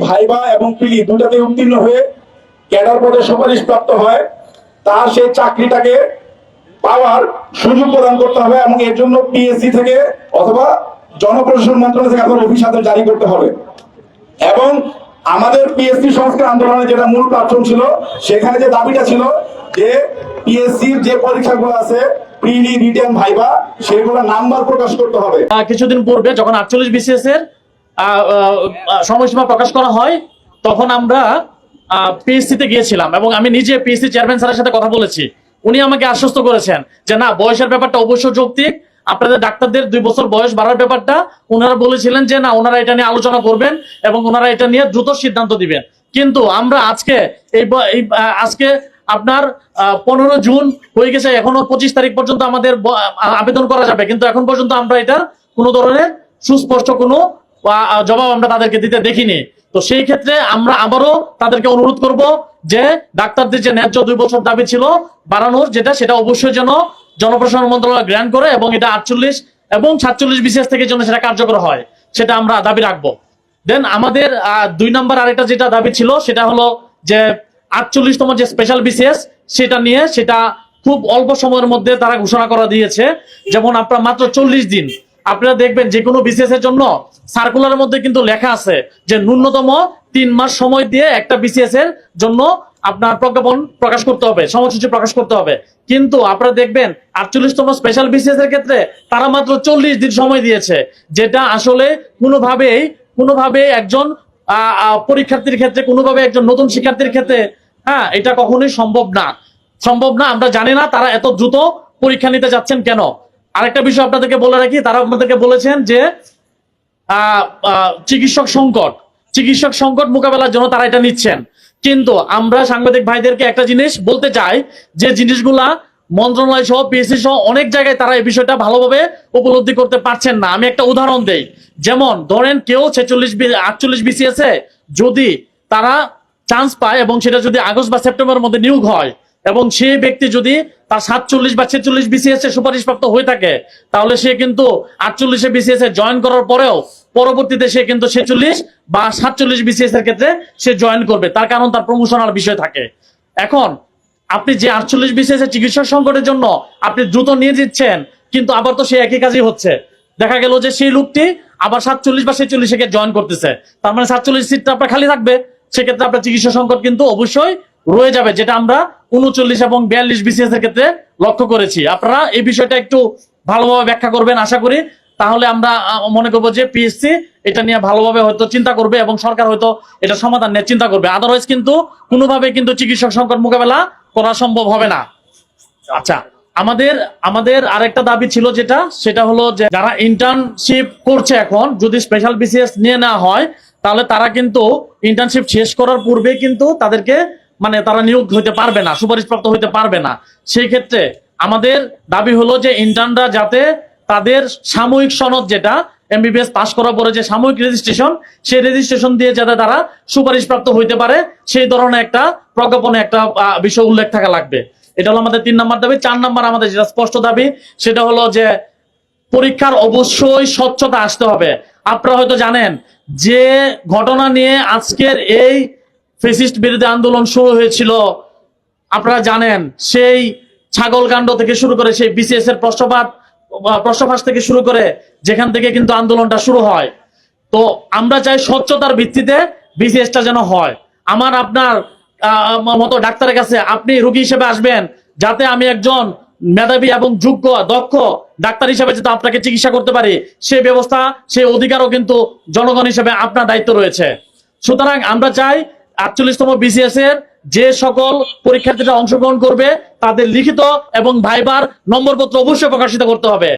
Viva এবং প্রিলি দুটাতে উত্তীর্ণ হয়ে ক্যাডার পদে সুপারিশ প্রাপ্ত হয়, তার সেই চাকরিটাকে পাওয়ার সুযোগ প্রদান করতে হবে এবং এর জন্য পিএসসি থেকে অথবা জনপ্রশাসন মন্ত্রণালয় থেকে আপনার অফিস আদেশ জারি করতে হবে। এবং আমাদের পিএসসি সংস্কার আন্দোলনে যেটা মূল প্ল্যাটফর্ম ছিল, সেখানে যে দাবিটা ছিল যে পিএসসির যে পরীক্ষাগুলো আছে প্রিলি রিটেন ভাইবা সেগুলো নাম্বার প্রকাশ করতে হবে। কিছুদিন পূর্বে যখন 48 বিসিএস এর সময়সীমা প্রকাশ করা হয়, তখন আমরা পিএসসি তে গিয়েছিলাম এবং আমি নিজে পিএসসি চেয়ারম্যান স্যারের সাথে কথা বলেছি। উনি আমাকে আশ্বস্ত করেছেন যে না, বয়সের ব্যাপারটা অবশ্যই যৌক্তিক, আপনাদের ডাক্তারদের 2 বছর বয়স বাড়ার ব্যাপারটা ওনারা বলেছিলেন যে না, ওনারা এটা নিয়ে আলোচনা করবেন এবং ওনারা এটা নিয়ে দ্রুত সিদ্ধান্ত দিবেন। কিন্তু আমরা আজকে আজকে আপনার 15 জুন হয়ে গেছে, এখনো 25 তারিখ পর্যন্ত আমাদের আবেদন করা যাবে, কিন্তু এখন পর্যন্ত আমরা এটা কোনো ধরনের সুস্পষ্ট কোনো জবাব আমরা তাদেরকে দিতে দেখিনি। তো সেই ক্ষেত্রে আমরা আবারও তাদেরকে অনুরোধ করব যে ডাক্তারদের যে ন্যায্য 2 বছর দাবি ছিল বাড়ানোর, সেটা অবশ্যই যেন জনপ্রশাসন মন্ত্রণালয় গ্রহণ করে এবং এটা 48 এবং 47 বিসিএস থেকে যেন সেটা কার্যকর হয়, সেটা আমরা দাবি রাখবো। দেন আমাদের 2 নম্বর আরেকটা যেটা দাবি ছিল, সেটা হলো যে 48তম যে স্পেশাল বিসিএস সেটা খুব অল্প সময়ের মধ্যে তারা ঘোষণা করা দিয়েছে। যেমন আপনার মাত্র 40 দিন, আপনারা দেখবেন যে কোনো বিসিএস এর জন্য সার্কুলারের মধ্যে কিন্তু লেখা আছে যে ন্যূনতম 3 মাস সময় দিয়ে একটা বিসিএস এর জন্য আপনার প্রজ্ঞাপন প্রকাশ করতে হবে, সময়সূচি প্রকাশ করতে হবে। কিন্তু আপনারা দেখবেন 48তম স্পেশাল বিসিএস এর ক্ষেত্রে তারা মাত্র 40 দিন সময় দিয়েছে, যেটা আসলে কোনোভাবেই একজন পরীক্ষার্থীর ক্ষেত্রে, কোনোভাবে একজন নতুন শিক্ষার্থীর ক্ষেত্রে এটা কখনোই সম্ভব না। আমরা জানি না তারা এত দ্রুত পরীক্ষা নিতে যাচ্ছেন কেন। আরেকটা বিষয় আপনাদেরকে বলে রাখি, তারা আপনাদেরকে বলেছেন যে চিকিৎসক সংকট মোকাবেলার জন্য তারা এটা নিচ্ছেন। কিন্তু আমরা সাংবাদিক ভাইদেরকে একটা জিনিস বলতে চাই, যে জিনিসগুলা মন্ত্রণালয় সহ পিএসসি সহ অনেক জায়গায় তারা এই বিষয়টা ভালোভাবে উপলব্ধি করতে পারছেন না। আমি একটা উদাহরণ দেই, যেমন ধরেন কেউ 48 বিসিএস এ যদি তারা চান্স পায় এবং সেটা যদি আগস্ট বা সেপ্টেম্বরের মধ্যে নিয়োগ হয় এবং সেই ব্যক্তি যদি তার 47 বা 46 বিসিএস এ সুপারিশপ্রাপ্ত হয়ে থাকে, তাহলে সে কিন্তু 48 বিসিএস এ জয়েন করার পরেও পরবর্তীতে সে কিন্তু 46 বা 47 বিসিএস এর ক্ষেত্রে সে জয়েন করবে, তার কারণ তার প্রমোশনাল বিষয় থাকে। এখন আপনি যে 48 বিসিএস এর চিকিৎসক সংকটের জন্য আপনি দ্রুত নিয়ে দিচ্ছেন, কিন্তু আবার তো সে একই কাজই হচ্ছে। দেখা গেল যে সেই লোকটি আবার 47 বা 46 এ জয়েন করতেছে, তার মানে 47 সিটটা আপনার খালি থাকবে। সেক্ষেত্রে আপনার চিকিৎসা সংকট কিন্তু অবশ্যই রয়ে যাবে, যেটা আমরা 39 এবং 42 বিসিএস এর ক্ষেত্রে লক্ষ্য করেছি। আপনারা এই বিষয়টা একটু ভালোভাবে ব্যাখ্যা করবেন আশা করি, তাহলে আমরা মনে করবো যে পিএসসি এটা নিয়ে ভালোভাবে হয়তো চিন্তা করবে এবং সরকার হয়তো এটা সমাধান নিয়ে চিন্তা করবে। আদারওয়াইজ কিন্তু কোনোভাবে কিন্তু চিকিৎসক সংকট মোকাবেলা করা সম্ভব হবে না। আচ্ছা, আমাদের আরেকটা দাবি ছিল, সেটা হলো যে যারা ইন্টার্নশিপ করছে এখন, যদি স্পেশাল বিসিএস নিয়ে নেওয়া হয়, তাহলে তারা কিন্তু ইন্টার্নশিপ শেষ করার পূর্বে কিন্তু তাদেরকে তারা নিয়োগ হইতে পারবে না, সুপারিশপ্রাপ্ত হইতে পারবে না। সেই ক্ষেত্রে আমাদের দাবি হলো যে ইন্টার্নরা যাতে তাদের সাময়িক সনদ, যেটা এমবিবিএস পাস করার পরে যে সাময়িক রেজিস্ট্রেশন, সেই রেজিস্ট্রেশন দিয়ে যাতে তারা সুপারিশপ্রাপ্ত হইতে পারে, সেই ধরনের একটা প্রজ্ঞাপনে একটা বিষয় উল্লেখ থাকা লাগবে। এটা হলো আমাদের 3 নম্বর দাবি। 4 নম্বর আমাদের যেটা স্পষ্ট দাবি, সেটা হলো যে পরীক্ষার অবশ্যই স্বচ্ছতা আসতে হবে। আপনারা হয়তো জানেন যে ঘটনা নিয়ে আজকের এই ফ্যাসিস্ট বিরোধী আন্দোলন শুরু হয়েছিল, আপনারা জানেন সেই ছাগলকাণ্ড থেকে শুরু করে সেই বিসিএস এর প্রশ্নফাঁস থেকে শুরু করে যেখান থেকে কিন্তু আন্দোলনটা শুরু হয়। তো আমরা চাই স্বচ্ছতার ভিত্তিতে বিসিএসটা যেন হয়। আমার আপনার মতো ডাক্তারের কাছে আপনি রোগী হিসেবে আসবেন, যাতে আমি একজন মেধাবী এবং যোগ্য দক্ষ ডাক্তার হিসেবে যাতে আপনাকে চিকিৎসা করতে পারি, সেই ব্যবস্থা, সেই অধিকারও কিন্তু জনগণ হিসেবে আপনার দায়িত্ব রয়েছে। সুতরাং আমরা চাই 48তম বিসিএস এর যে সকল পরীক্ষার্থীরা অংশগ্রহণ করবে, তাদের লিখিত এবং ভাইবার নম্বরপত্র অবশ্যই প্রকাশিত করতে হবে।